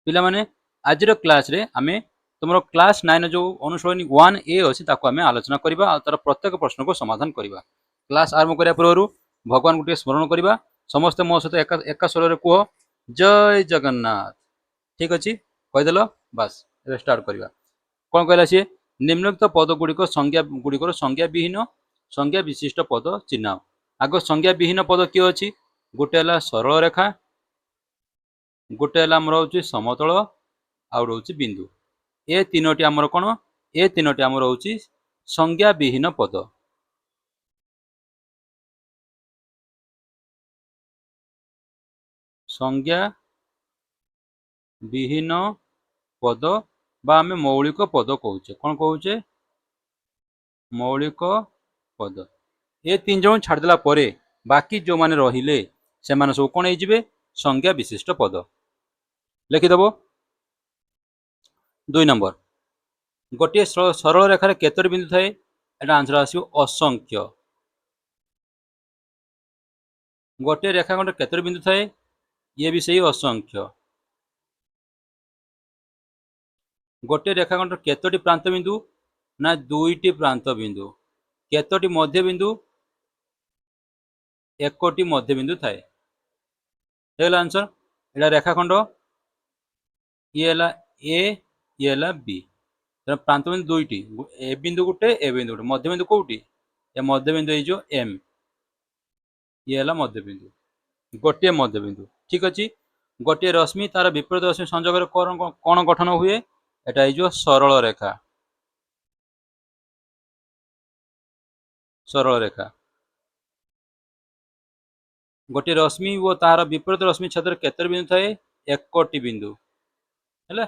पिला माने आज क्लास रे आमे तुम क्लास 9 जो अनुसरणी 1A अच्छी आम आलोचना करवा तार प्रत्येक प्रश्न को समाधान करवा। क्लास आरंभ करने पूर्व भगवान गोटे स्मरण करवा। समस्ते मो सहित एका स्वर कह जय जगन्नाथ। ठीक अच्छे कहीदेल बास स्टार्ट करवा। कौन कहला सी निम्नलिखित पद गुड़िक संज्ञा विहीन संज्ञा विशिष्ट पद चिन्ह। आग संज्ञा विहीन पद किए अच्छी गोटे है सरल रेखा गोटे है आमर हूँ समतल आउ रोचे बिंदु। ए तीनोटी आमर कौन ए तीनोटी आमर हूँ संज्ञा विहीन पद। संज्ञा विहीन पद बा आमे मौलिक पद कहूचे। कौन कहूचे मौलिक पद। ए तीन जन छाड़देला परे बाकी जो माने रहिले से माने सब कौन हो संज्ञा विशिष्ट पद। लिखिदेव 2 नंबर गोटे सरल रेखार केतोटी बिंदु थाए एटा आंसर आसो असंख्य। गोटे रेखाखंड केतोटी बिंदु थाए ये भी सही असंख्य। गोटे रेखाखंड केतोटी प्रांत बिंदु ना 2टी प्रांत बिंदु। केतोटी मध्य बिंदु 1टी मध्य बिंदु थाए। आंसर एटा रेखाखंड ये ए ये बी प्रांत बिंदु 2टी ए बिंदु गोटे ए बिंदु गोटे मध्य बिंदु कौटी ए मध्य बिंदु जो एम ये मध्य बिंदु गोटे मध्य बिंदु। ठीक अच्छे गोटे रश्मि तार विपरीत रश्मि संजोग कौन गठन हुए एटा जो सरल रेखा। सरल रेखा गोटे रश्मि और तार विपरीत रश्मि छेद केतोटी बिंदु थाए 1टी बिंदु है।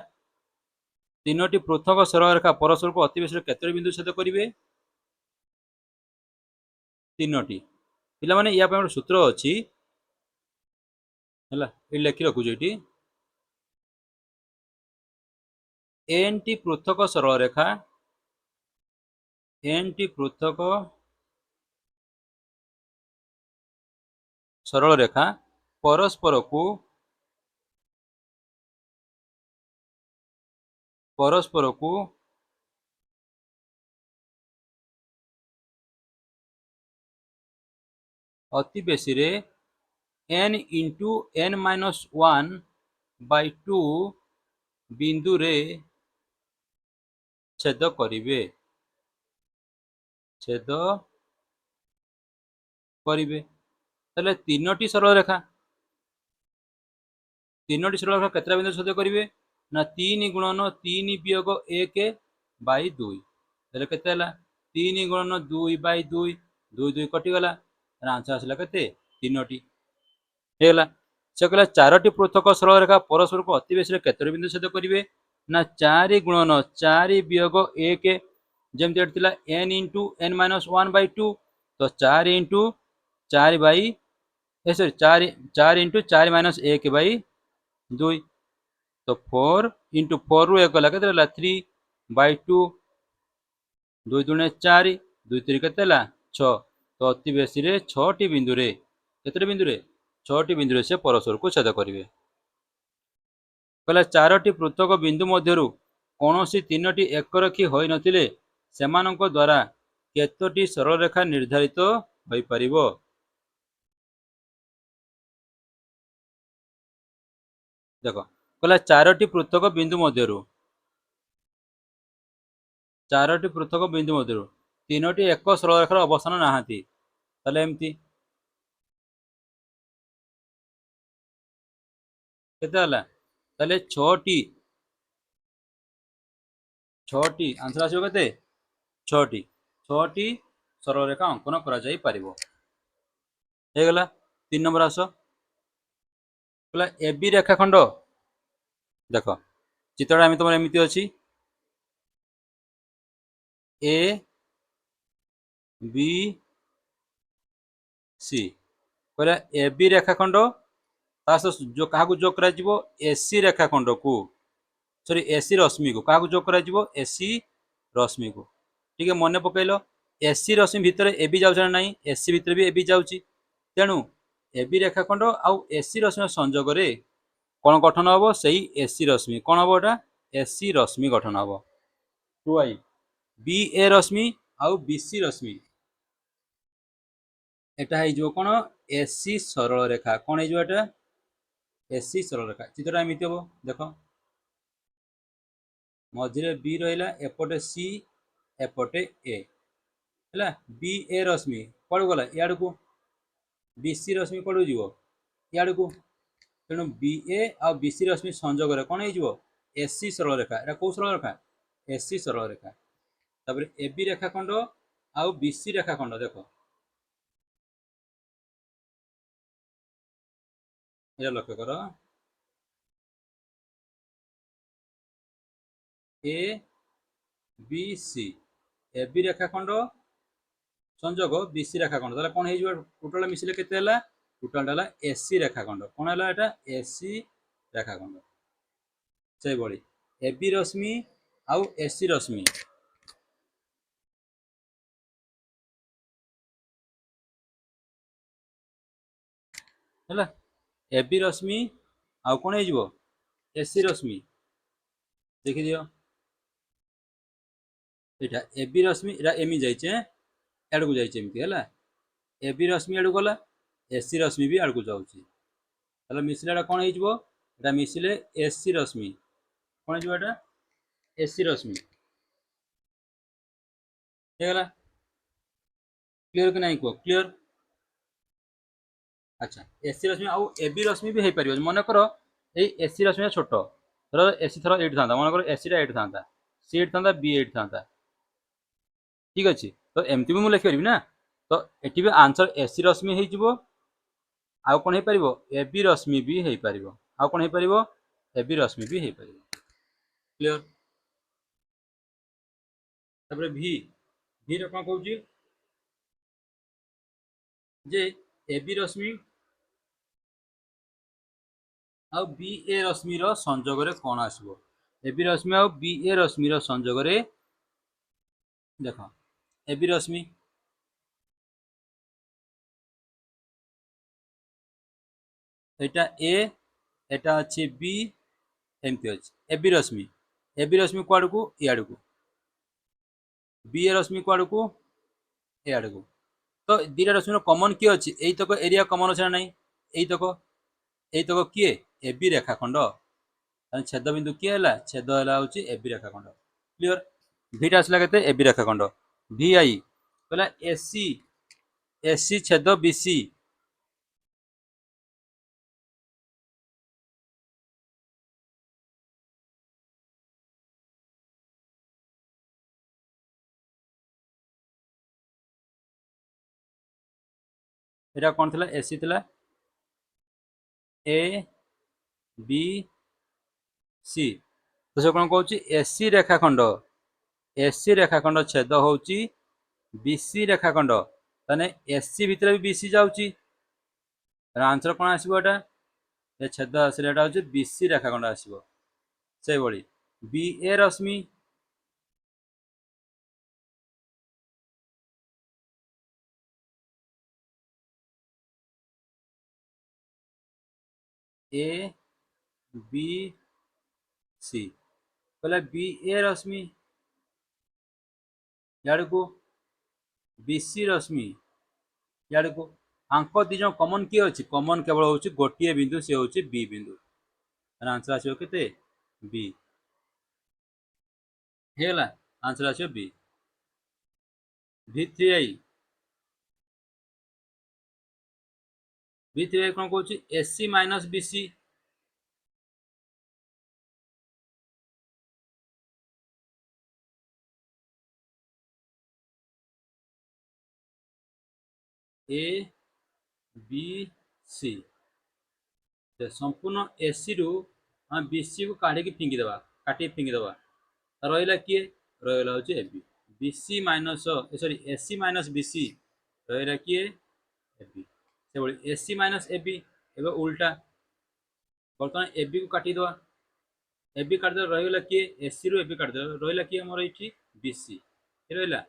तीनोटी पृथक सरल रेखा परस्पर को अति बेशी केतोटी बिंदु छेद करेंगे 3टी। पिला माने या गोटे सूत्र अच्छी है लिखि रखुच ये एन टी पृथक सरल रेखा एन टी पृथक सरल रेखा परस्पर को अति बेशी रे n इंटू n-1/2 बिंदु रे छेद करिवे तीनोटी सरल रेखा केतटा बिंदु छेद करेंगे ना 3 गुणन 3 वियोग 1/2 केते 3 गुणन 2/2 2 2 कटिगला आंसर आसला केते 3टी हेला। से कहला 4टी पृथक सरल रेखा परस्पर को अति बेशी केतोटी बिंदु छेद करेंगे ना 4 गुणन 4 वियोग 1 जमती थिला n इंटू n-1/2 तो 4 इंटू 4 सॉरी 4 इंटू 4-1/2 तो 4 इंटू 4 रु 1 गला के 3/2 2 दुणे 4 2 3 के 6 तो अति बेशी रे 6टी बिंदु रे केतोटी बिंदु रे 6टी बिंदु रे से परस्पर को छेद करेंगे। कहला 4टी पृथक बिंदु मध्यरु कौनसी 3टी एकरखी होई नथिले सेमानक द्वारा केतोटी सरल रेखा निर्धारित होई परिबो। देख कहला 4टी पृथक बिंदु मध्यरु 3टी एक सरल रेखार अवस्थान नाहांती ताले एमती केते हला ताले 6टी आंसर आसीबो केते 6टी सरल रेखा अंकन करा जाई परिबो। हे गला 3 नंबर आसो कहला एबी रेखाखंड देख चित्रटा आम तुम एमती अच्छी ए बी सी कहला एबी रेखाखंड जो क्या जोग कर एसी रेखाखंड को सॉरी एसी रश्मि को क्या जोग कर एसी रश्मि को ठीक है मन पकईल एसी रश्मि भितर एबी जाऊँ ना एसी भितर भी एबी जाऊँगी तेणु एबी रेखाखंड आउ एसी रश्मि संजोग कौन गठन हम से एसी रश्मि कौन हम एटा एसी रश्मि गठन हम टू आई बी ए रश्मि आउ बीसी रश्मि एटा हो कौन एसी सरल रेखा कौन हो एसी सरल रेखा चित्र एमती हम देख मझे बी रहा एपटे सी एपटे ए है बी ए रश्मि कौन गला इड़ को बीसी रश्मि कौन जीव इड़ को तेणु बी ए आ बीसी रश्मि संजोग कौन हो एसी सरल रेखा एटा कौ सरल रेखा एसी सरल रेखा तापर ए बी रेखाखंड आउ बीसी रेखाखंड देख ये लक्ष्य कर ए बी सी ए बी रेखाखंड संजोग बीसी रेखाखंड ताले कौन हो टोटाल मिसिले केते हला टोटाल हला एसी रेखाखंड कौन हला एटा एसी रेखाखंड से बड़ी ए बी रश्मि आउ एसी रश्मि है ए बी रश्मि आउ कौन हो एसी रश्मि देखी दियो एटा ए बी रश्मि एटा एमी जाइए एड़ को जाइए एमती है ए बी रश्मि एड़ गला एसी रश्मि भी आड़ को जाऊँगी मिसिले कौन हो मिसिले एसी रश्मि कौन हो एसी रश्मि गला क्लीयर कि नहीं कह क्लीयर अच्छा एसी रश्मि आउ ए बी रश्मि भी हो पार मन कर ये एसी रश्मि छोट धर एसी थर ये था मन कर एसी ये था सी ये था बी ये था ठीक अच्छे तो एमती भी मुझे लिखिपारि ना तो ये भी आंसर एसी रश्मि हो आउ कौन हो पार ए बी रश्मि भी हो पार आउ कौन हो पार ए बी रश्मि भी हो पार क्लीयर तापर भी भी कौन कौन जे ए बी रश्मि आउ बी ए रश्मि संजोग कौन आसो ए बी रश्मि आउ बी ए रश्मि संजोग देख ए बी रश्मि एटा ए एटा अच्छे बी एमती अच्छे ए बी रश्मि कुआड़ को इड़ को बी ए रश्मि कुआड़ को इड़ को तो दीटा रश्मि कमन किए अच्छी यही तक एरिया कमन अच्छे ना यही तक किए ए बी रेखाखंड छेद बिंदु किए है छेद है ए बी रेखाखंड क्लीयर भीटा आसला के ए बी रेखाखंड भी आई कहला एसी एसी छेद बीसी एटा कौन थी एसी थी ए बी सी तो से कौन कौन एसी रेखाखंड छेद हूँ बीसी रेखाखंड ताने एसी भितर भी बीसी जाऊँगी आंसर कौन आसो ये छेद आसले एटा हूँ बीसी रेखाखंड आसो से भाई B A Rashmi A B सी कहला बी ए रश्मि इड़ को बीसी रश्मि इड़ को आंक दिज कमन किए अच्छी कमन केवल हूँ गोटे बिंदु सी हूँ बी बिंदु आंसर आसो के बी है आंसर आसो बी V3 आई V3 आई कौन कौन AC minus BC A B C संपूर्ण एसी रु हम बीसी को काढ़ी फिंगिदेवा काटी फिंगिदेवा रहा किए रहा हूँ A B BC minus sorry AC minus BC रहा किए ए बी से भाई एसी माइनस ए बी एवं उल्टा बर्तमान ए बी को काटिदेवा ए बी काटिदे रहा किए एसी रु ए बी काटिदे रहा किए मोर ये बीसी रहा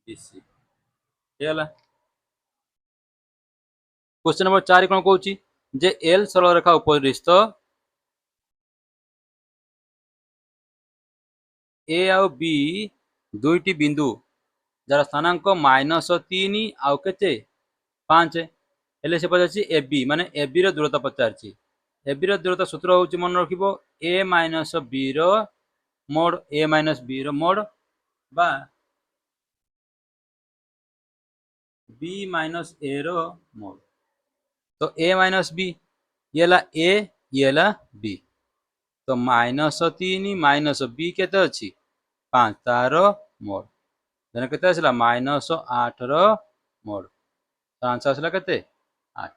बीसी है क्वेश्चन नंबर 4 कौन कौन जे एल सरल रेखा उपरिस्थ ए आउ बी दुईटी बिंदु जार स्थानांक -3 आउ केते 5 हेले से पचार ए बी माने ए बी रो दूरता पचार ए बी रो दूरता सूत्र होउची मन रखिबो ए माइनस बी रो मोड ए माइनस बी रो मोड बा बी माइनस ए रो मोड। तो ए माइनस बी ये ला ए ये ला बी तो -3 माइनस बी केते अछि 5 तार मोड देन केते आसला -8 रो मोड तो आंसर आसला केते 8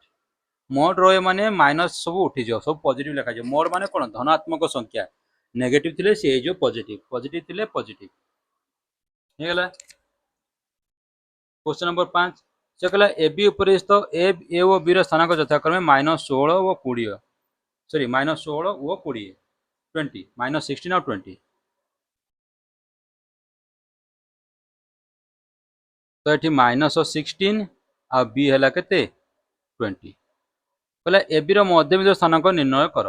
मोड रो माने माइनस सब उठी जो सब पॉजिटिव लिखा जो मोड माने कोन धनात्मक संख्या नेगेटिव थिले से जो पॉजिटिव पॉजिटिव थिले पॉजिटिव हे गेला। क्वेश्चन नंबर 5 से कहला ए बी ऊपर स्थित ए ओ बी रो स्थानांक यथाक्रमे -16 और 20 सॉरी -16 और 20 20 -16 और 20 तो ये -16 आ बी है केते 20 कहला ए बी रो मध्यबिंदु स्थानांक निर्णय कर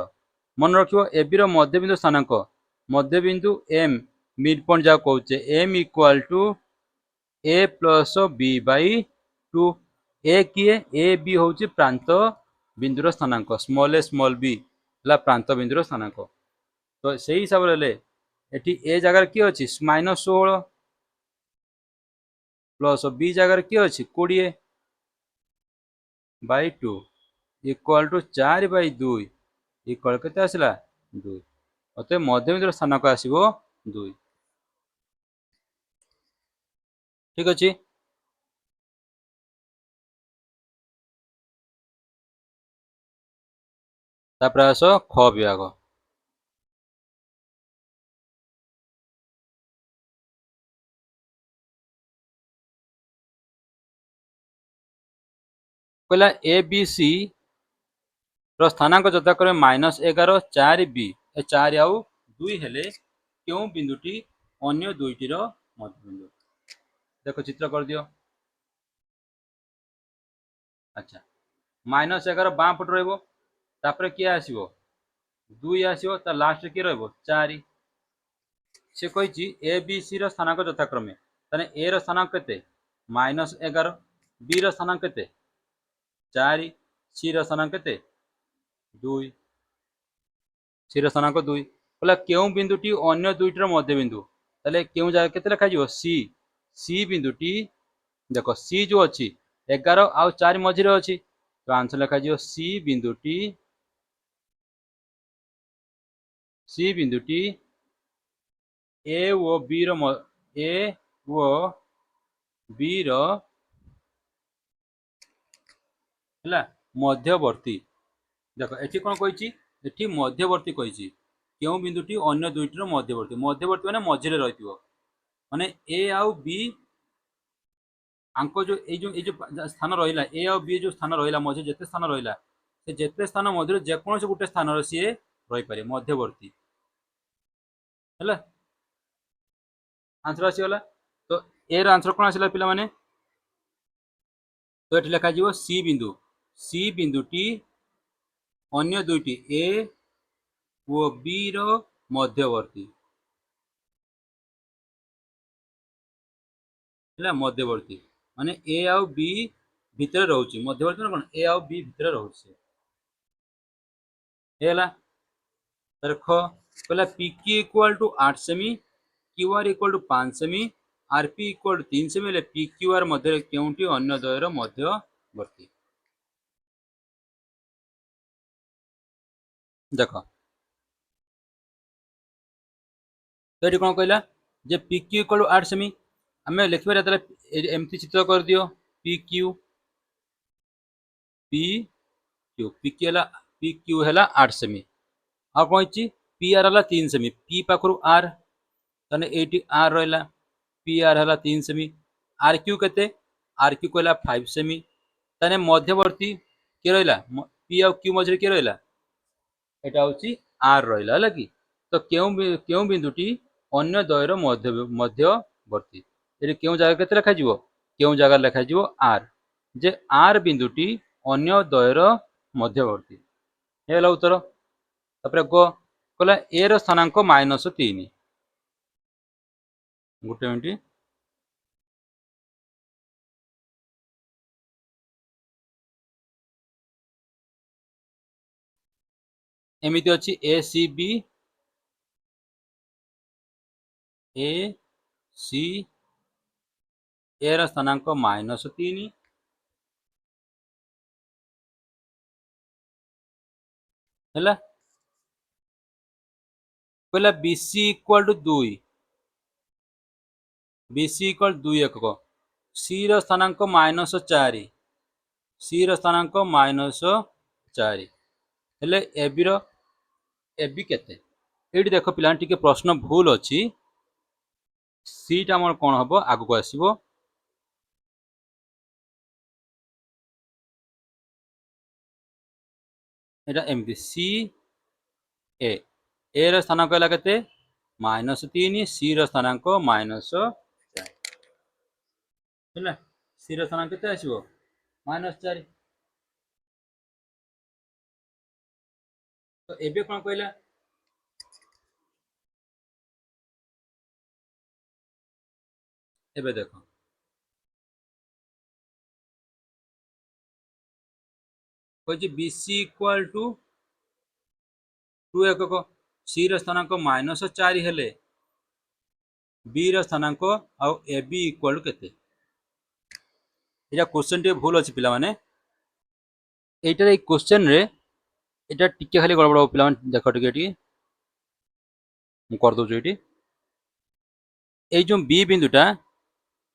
मन रखियो ए बी रो मध्यबिंदु स्थानांक मध्यबिंदु एम मिड पॉइंट जा कहउचे M equal to A plus B by 2 A किए ए बी होउची प्रांत बिंदुर स्थानांक स्मॉल ए स्मॉल बी ला प्रांत बिंदुर स्थानांक तो सही हिसाब रे एठी ए जगह की अछि -16 प्लस बी जगह की अछि 20 by 2 equal to 4 by 2 equal केते आसला 2 अते मध्यबिंदुर स्थानांक आसीबो 2 ठीक अछि। तापर आसो ख विभाग कहला ए बी सी रो स्थानांक यथाक्रमे -11 4 बी ए 4 आउ 2 हेले क्यों बिंदुटी अन्य दुईटी रो मध्यबिंदु देखो चित्र कर दियो। अच्छा -11 बाम पट रहइबो तापर किए आसीबो 2 आसीबो ता लास्ट के रहइबो 4 से कहिची ए बी सी रो स्थानांक यथाक्रमे तने ए रो स्थानांक केते -11 बी रो स्थानांक केते 4 सी रो स्थानांक केते 2 सी रो स्थानांक 2 बोला केउ बिंदुटी अन्य दुईटी रो मध्यबिंदु तले केउ जगह केते लिखा जिवो सी सी बिंदुटी देखो सी जो अछि 11 आउ 4 मझिरे अछि तो आंसर लिखा जिवो सी बिंदुटी ए ओ बी रो ए ओ बी रो हला मध्यवर्ती देखो एठी कोन कहिची एठी मध्यवर्ती कहिची केउ बिंदुटी अन्य दुईटी रो मध्यवर्ती मध्यवर्ती माने मझिरे रहितिबो माने ए आउ बी आंको जो स्थान रहिला ए आउ बी जो स्थान रहिला मझे जेते स्थान रहिला से जेते स्थान मध्यरे जे कोनोसी गुटे स्थान रो सिए रहि पारे मध्यवर्ती हला आंसर आसी गला तो ए रो आंसर कोन आसिला पिला माने तो एठी लिखा जिवो सी बिंदुटी अन्य दुईटी ए ओ बी रो मध्यवर्ती हला मध्यवर्ती माने ए आउ बी भितर रहउची मध्यवर्ती कोन ए आउ बी भितर रहउची हेला तर ख कहला पी क्यू इक्वल टू 8 सेमी क्यू आर इक्वल टू 5 सेमी आर पी इक्वल टू 3 सेमी ले पी क्यू आर मध्य केउटी अन्य द्वयर मध्यवर्ती देखो तो ये कौन कहला जे पी क्यू इक्वल टू 8 सेमी आम लिखिबार एमती चित्र कर दियो पी क्यू पी क्यू है 8 सेमी आ कौन पी आर है 3 सेमी पी पाखु आर तने एटी आर रहा पी आर है 3 सेमी आर क्यू केते आर क्यू कहला 5 सेमी तने मध्यवर्ती के रहा पी आउ क्यू मझे के रहा एटा होची आर रहा है कि तो क्यों बिंदुटी अन्य द्वयर मध्यवर्ती ये क्यों जगह केते लिखा जिवो क्यों जगह लिखा जिवो आर जे आर बिंदुटी अन्य द्वयर मध्यवर्ती हेला उत्तर तापर गो कहला ए रो स्थानांक -3 गोटे मिनिट एमती अच्छी ए सी बी ए सी ए र स्थानांक -3 है कहला B C equal to 2 B C equal 2 एकक सी र स्थानांक -4 सी र स्थानांक -4 हेले एबी रो एबी केते एठी देखो पिलान टिके प्रश्न भूल अछि सीटा हमर कोन हबो आगु को आसीबो एटा एमती सी ए र स्थानांक हला केते -3 सी र स्थानांक -4 ହେଲା सी ର ସ୍ଥାନାଙ୍କ କେତେ ଆସିବ -4 ତ ଏବେ କଣ କହିଲା ଏବେ ଦେଖ କହିଛି BC इक्वल टू 2 एकक सी ର ସ୍ଥାନାଙ୍କ -4 ହେଲେ बी ର ସ୍ଥାନାଙ୍କ ଆଉ AB इक्वल टू केते एटा क्वेश्चन टे भूल अछि पिला माने एटार ए क्वेश्चन रे एटा टिके खाली गड़बड़ पिला माने देखो टिके टी मु कर दउ एटी ए जो बी बिंदुटा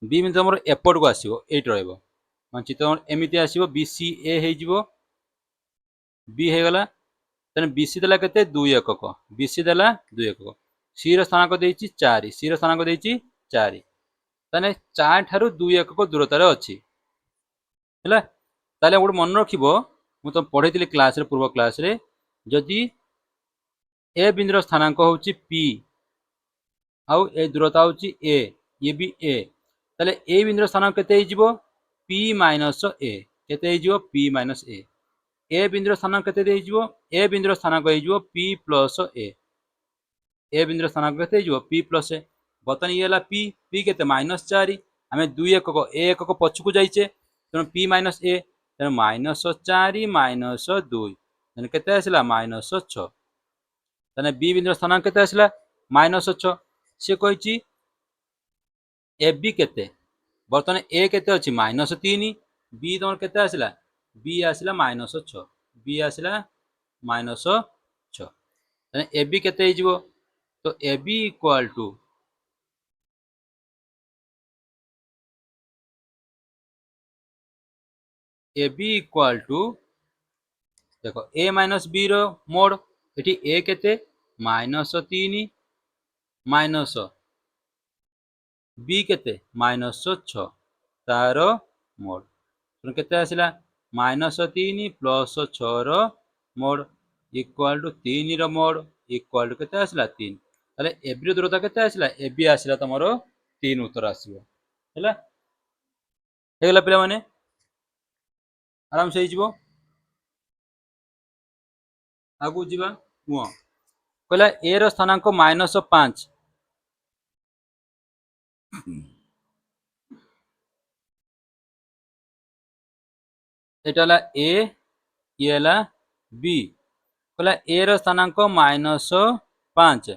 बी बिंदु हमर एपट को आसीबो एट रहइबो मान चित्र एमिति आसीबो BC ए हे जिवो बी हे गला तने BC देला केते 2 एकक BC देला 2 एकक सी ର ସ୍ଥାନାଙ୍କ ଦେଇଛି 4 सी ର ସ୍ଥାନାଙ୍କ ଦେଇଛି 4 तने 4 ठारू 2 एकक दूरता रे अछि हैला ताले गोटे मन रखिबो मु तो पढैतिली क्लास रे पूर्व क्लास रे जदि ए बिंदुर स्थानांक होची P आउ ए दूरता होची A ये भी A ताले ए बिंदुर स्थानांक केते हे जिवो P माइनस A केते हे जिवो P माइनस A ए बिंदुर स्थानांक केते हे जिवो ए बिंदुर स्थानांक हे जिवो P प्लस A ए बिंदुर स्थानांक केते हे जिवो P प्लस A बतन ये हला P P केते -4 आमे 2 एकक ए एकक पछकु जाइचे तेणु P माइनस A तेणु -4 -2 तेणु केते आसिला -6 तने बी बिंदुर स्थानांक केते आसिला -6 से कहिची ए बी केते बर्तमान ए केते अछि -3 बी तमर केते आसिला बी आसिला -6 बी आसिला -6 तने ए बी केते हे जिवो तो A B equal to A B equal to देखो ए माइनस बी रो मोड एठी ए केते -3 माइनस बी केते -6 तार मोड तो केते आसिला -3 प्लस 6 रो मोड इक्वल टू 3 रो मोड इक्वल टू केते आसिला 3 ताले एबी रो दूरता केते आसिला एबी आसिला तमरो 3 उत्तर आसीबो हैला हेगला पिला माने आराम से हिजबो आगु जिबा हुआ कहला ए रो स्थानांक -5 एटा हला ए ये हला बी कहला ए रो स्थानांक -5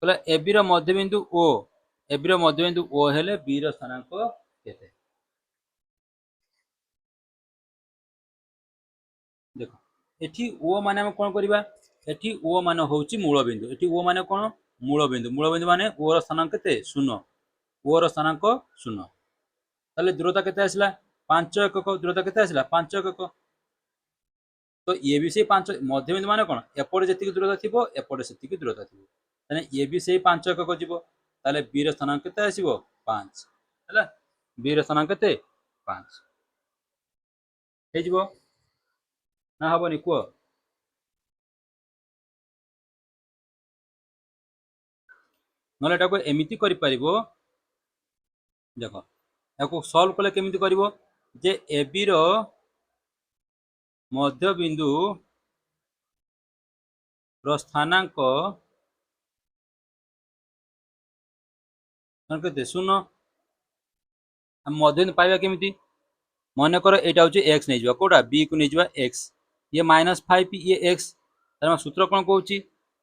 कहला ए बी रो मध्यबिंदु ओ ए बी रो मध्यबिंदु ओ हेले बी रो स्थानांक केते देखो एठी ओ माने हम कोन करबा एठी ओ माने होउची मूल बिंदु एठी ओ माने कोन मूल बिंदु माने ओ रो स्थानांक केते 0 ओ रो स्थानांक 0 ताले दूरता केते आसिला 5 एकक दूरता केते आसिला 5 एकक तो ये भी से 5 मध्यबिंदु माने कोन एपटे जेतिकी दूरता थिबो एपटे सेतिकी दूरता थिबो तने ये भी से 5 एकक जिवो ताले बी रो स्थानांक केते आसीबो 5 हैला बी रो स्थानांक केते 5 हे जिवो ना हबनी को नले एटा को एमिति करि परिबो देखो याको सॉल्व कले केमिति करिवो जे ए बी रो मध्य बिंदु रो स्थानांक କେତେ 0 ଆମେ ମଧ୍ୟବିନ୍ଦୁ ପାଇବା କେମିତି ମନେକର ଏଇଟା ହଉଛି x ନେଇଯିବା କୋଉଟା b କୁ ନେଇଯିବା x ये -5 ये x ତାର ସୂତ୍ର କ'ଣ କହୁଛି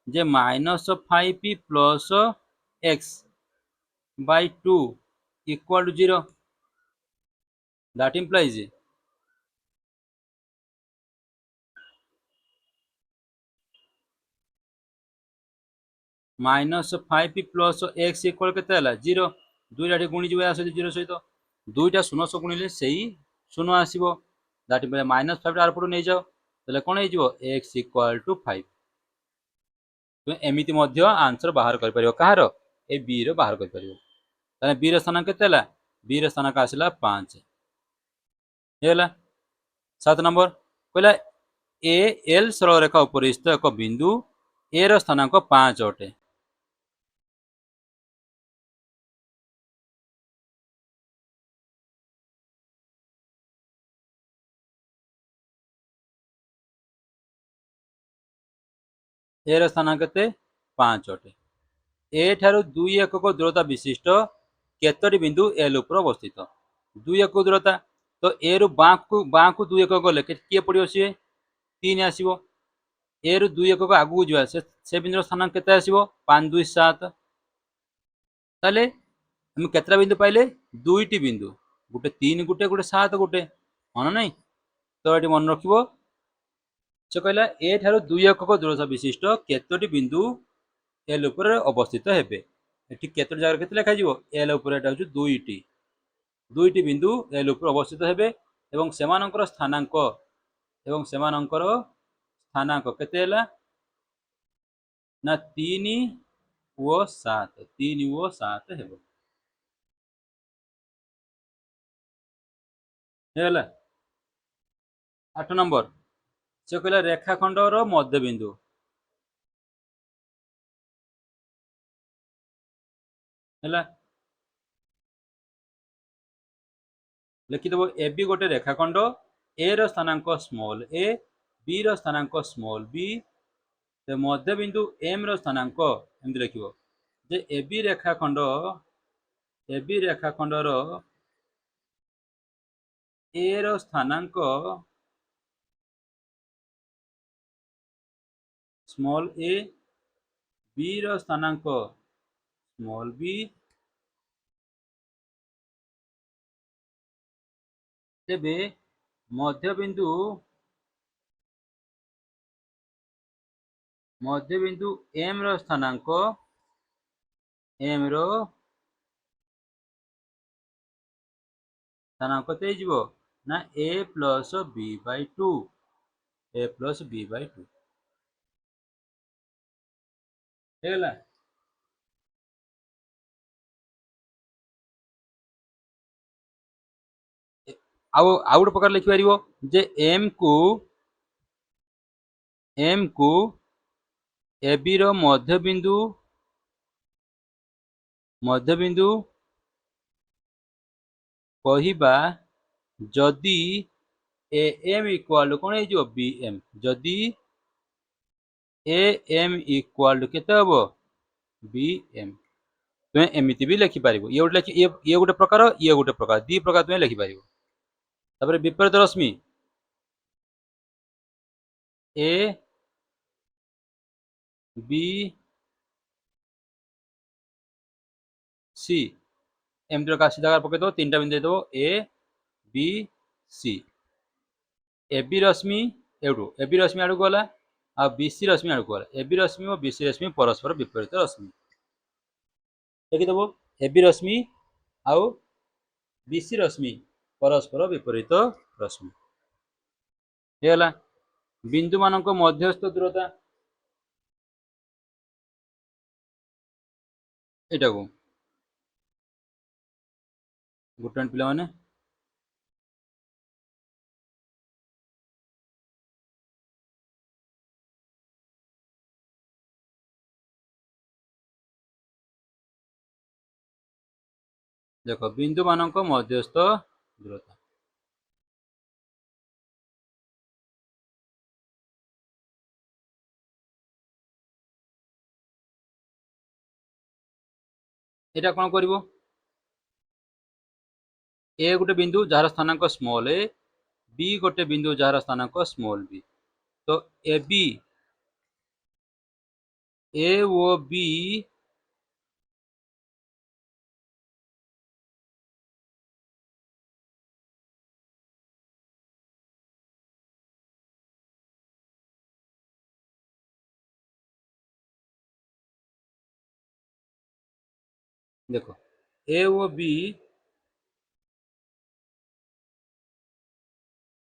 ଯେ -5 plus x by 2 equal to 0 that implies -5 plus x equal କେତେ ହେଲା 0 ଦୁଇଟା ଏଠି ଗୁଣିଯିବ ୟା ସହିତ 0 ସହିତ ଦୁଇଟା ଶୂନ ସହ ଗୁଣିଲେ ସେଇ ଶୂନ ଆସିବ that implies -5 ଟା ଆରପଟୁ ନେଇଯାଅ ତାହେଲେ କ'ଣ ହେଇଯିବ x equal to 5 ତୁମେ ଏମିତି ମଧ୍ୟ ଆନ୍ସର ବାହାର କରିପାରିବ କାହାର ଏ b ର ବାହାର କରିପାରିବ ତାହେଲେ b ର ସ୍ଥାନାଙ୍କ କେତେ ହେଲା b ର ସ୍ଥାନାଙ୍କ ଆସିଲା 5 ହେଇଗଲା 7 ନମ୍ବର କହିଲା ए एल सरल रेखा ଉପରେ ସ୍ଥିତ ଏକ ବିନ୍ଦୁ a ର ସ୍ଥାନାଙ୍କ 5 ଅଟେ ए ର ସ୍ଥାନାଙ୍କ କେତେ 5 ଅଟେ a ଠାରୁ 2 ଏକକ ଦୂରତା ବିଶିଷ୍ଟ କେତୋଟି ବିନ୍ଦୁ l ଉପରେ ଅବସ୍ଥିତ 2 ଏକକ ଦୂରତା ତ a ରୁ ବାଁକୁ 2 ଏକକ ଗଲେ କିଏ ପଡ଼ିବ ସିଏ 3 ଆସିବ a ରୁ 2 ଏକକ ଆଗକୁ ଯିବା ସେ ବିନ୍ଦୁର ସ୍ଥାନାଙ୍କ କେତେ ଆସିବ 5 2 7 ତାହେଲେ ଆମେ କେତେଟା ବିନ୍ଦୁ ପାଇଲେ ଦୁଇଟି ବିନ୍ଦୁ ଗୋଟେ 3 ଗୋଟେ 7 ଗୋଟେ ମନେ ନାହିଁ ତ ଏଠି ମନେ ରଖିବ ସେ କହିଲା a ଠାରୁ 2 ଏକକ ଦୂରତା ବିଶିଷ୍ଟ କେତୋଟି ବିନ୍ଦୁ l ଉପରେ ଅବସ୍ଥିତ ହେବେ ଏଠି କେତୋଟି ଜାଗାରେ କେତେ ଲେଖାଯିବ l ଉପରେ ଏଟା ହେଉଛି ଦୁଇଟି ବିନ୍ଦୁ l ଉପରେ ଅବସ୍ଥିତ ହେବେ ଏବଂ ସେମାନଙ୍କର ସ୍ଥାନାଙ୍କ କେତେ ହେଲା ନା 3 ଓ 7 ହେବ ହେଇଗଲା 8 ନମ୍ବର ସେ କହିଲା ରେଖାଖଣ୍ଡର ମଧ୍ୟବିନ୍ଦୁ ହେଲା লিখিদেব এ বি গোটে রেখাখণ্ড ए ର ସ୍ଥାନାଙ୍କ ସ୍ମଲ୍ a b ର ସ୍ଥାନାଙ୍କ ସ୍ମଲ୍ b ମଧ୍ୟବିନ୍ଦୁ m ର ସ୍ଥାନାଙ୍କ ଏମିତି ଲେଖିବ ଯେ ଏ ବି ରେଖାଖଣ୍ଡର a ର ସ୍ଥାନାଙ୍କ ସ୍ମଲ୍ a b ର ସ୍ଥାନାଙ୍କ ସ୍ମଲ୍ b ତେବେ ମଧ୍ୟବିନ୍ଦୁ m ର ସ୍ଥାନାଙ୍କ କେତେ ହେଇଯିବ ନା a ପ୍ଲସ୍ b ବାଇ 2 ହେଇଗଲା ଆଉ ଗୋଟେ ପ୍ରକାର ଲେଖିପାରିବ ଯେ m କୁ ଏ ବି ର ମଧ୍ୟବିନ୍ଦୁ କହିବା ଯଦି ଏ ଏମ୍ ଇକ୍ୱାଲ୍ କ'ଣ ହେଇଯିବ ବି ଏମ୍ ଯଦି ଏ ଏମ୍ ଇକ୍ୱାଲ୍ କେତେ ହବ ବି ଏମ୍ ତୁମେ ଏମିତି ବି ଲେଖିପାରିବ ଇଏ ଗୋଟେ ପ୍ରକାର ଇଏ ଗୋଟେ ପ୍ରକାର ଦି ପ୍ରକାର ତୁମେ ଲେଖିପାରିବ ତାପରେ ବିପରୀତ ରଶ୍ମି ଏ ବି सी एमती काशी जगह पकईद 3टा बिंदु देदेव A B C A B रश्मि ए बी रश्मि आड़ गला आ बी सी रश्मि आड़ गला ए बी रश्मि और बी सी रश्मि परस्पर विपरीत रश्मि लिखिदेव ए बी रश्मि आउ बी सी रश्मि परस्पर विपरीत रश्मि हेला बिंदु मानक मध्यस्थ दूरता एटा को गुड पिला माने देख बिंदु मानक मध्यस्थ दूरता এটা কোন করিব ए गोटे बिंदु जार स्थानांक स्मॉल ए, बी गोटे बिंदु जार स्थानांक स्मॉल बी। तो A B, A O B देखो, ए ओ बी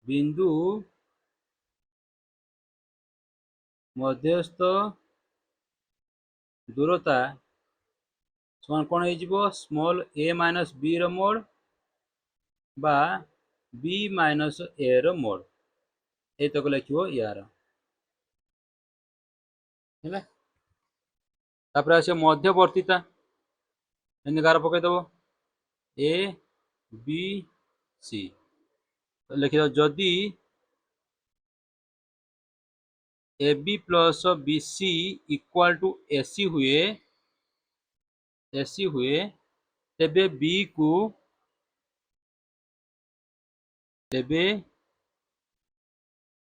बिंदु मध्यस्थ दूरता समान कौन हो स्मॉल ए माइनस बी रो मोड बा बी माइनस ए रो मोड, ये तक लिखो यार है। तापर आस मध्यवर्तीता, गार पकईदेव ए बी सी, लिखिद जदि A B plus B C equal to AC हुए, एसी हुए तेबे बी को, तेबे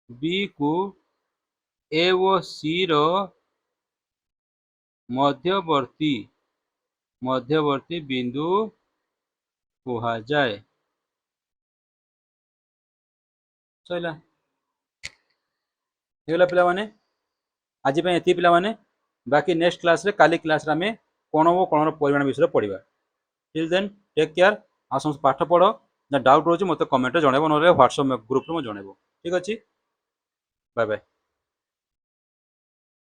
बी को ए ओ सी रो मध्यवर्ती, मध्यवर्ती बिंदु कहा जाए। सैला हेगला पिला माने आज पे एति पिला माने, बाकी नेक्स्ट क्लास रे काली क्लास रे हमें कोण ओ कोण परिमाण विषय पढ़िबा। टिल देन टेक केयर, आसम पाठ पढ़, ना डाउट रोज मते कमेंट रे जणेबो, नले व्हाट्सएप ग्रुप रे म जणेबो। ठीक अछि, बाय बाय।